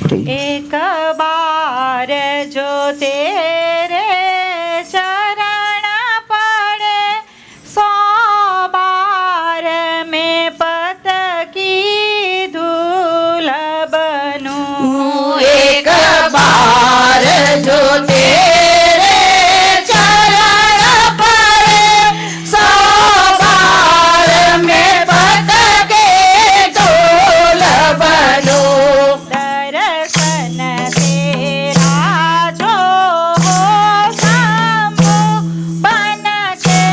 एक बार जो तेरे चरण पड़े, 100 बार में पत की धूल बनूं। एक बार जो तेरे चरण पड़े, 100 बार में पत के धूल बनूं। दर्शन तेरा जो हो शंभु, बन के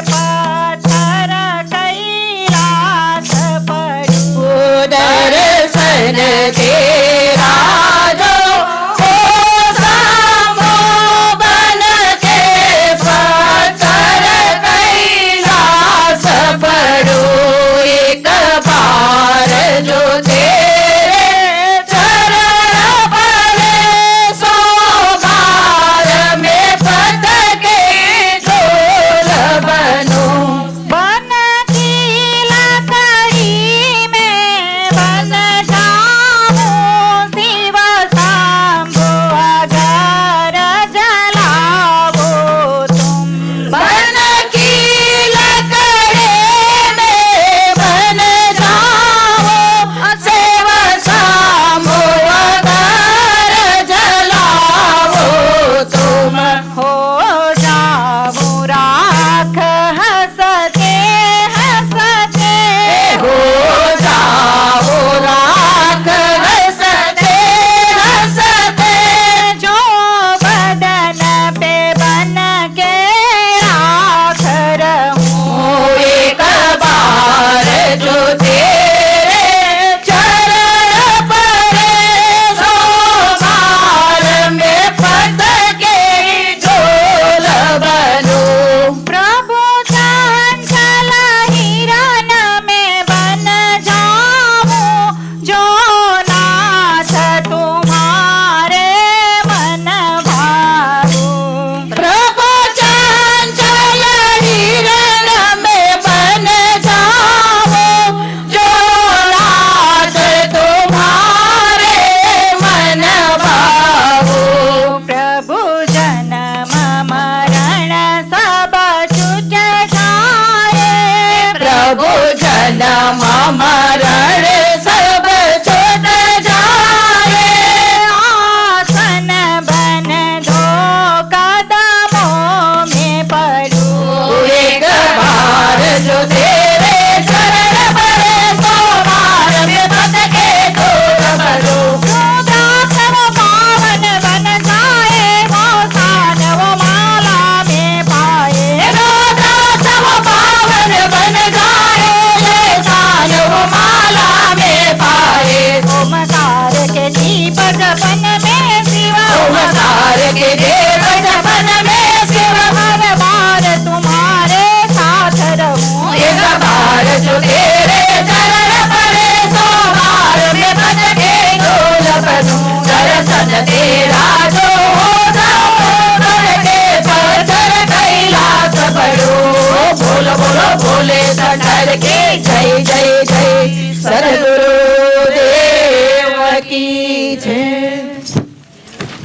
पत्थर कैलाश पड़ूं। दर्शन तेरा जो हो शंभु, बन के पत्थर कैलाश पड़ूं। एक बार जो तेरे चरण पड़े, 100 बार में पत के धूल बनूं। बन की लकड़ी में बन जाऊं, शिव शंभु अगर जलाओ तुम। बन की लकड़ी में बन जाओ, शिव शंभु अगर जलाओ तुम। हो जाऊं राख हंसते हंसते, हो जाओ राख हंसते हंसते, जो बदन पे बन के राख रहूं। एक बार जो तेरे चरण पड़े, 100 बार में पत के धूल बनूं। प्रभु चंचल हिरण में बन जाऊं, जो नाथ तुम्हारे मन भाऊं। प्रभु चंचल हिरण में बन जाओ, जो नाथ तुम्हारे मन भाऊं। प्रभु जन्म मरण सब छूट जाए, प्रभु जन्म मरण सब छूट जाए, आसन बन दो कदमों में पड़ूं। एक बार जो तेरे चरण पड़े, 100 बार में पत के धूल बनूं। रुद्राक्ष वो पावन बन जाए, वो सान वो माला में पाए। रुद्राक्ष वो पावन बन जाए, ये शान वो माला में पाए। ओमकार के दीप जपन में शिव, ओमकार के देव जपन में शिव, हर बार तुम्हारे साथ रहूं। एक बार जो तेरे चरण पड़े, 100 बार में पत के धूल बनूं। दर्शन तेरा जो हो जाऊं, बन के पत्थर कैलाश पड़ूं। बोलो बोलो भोले शंकर की जय।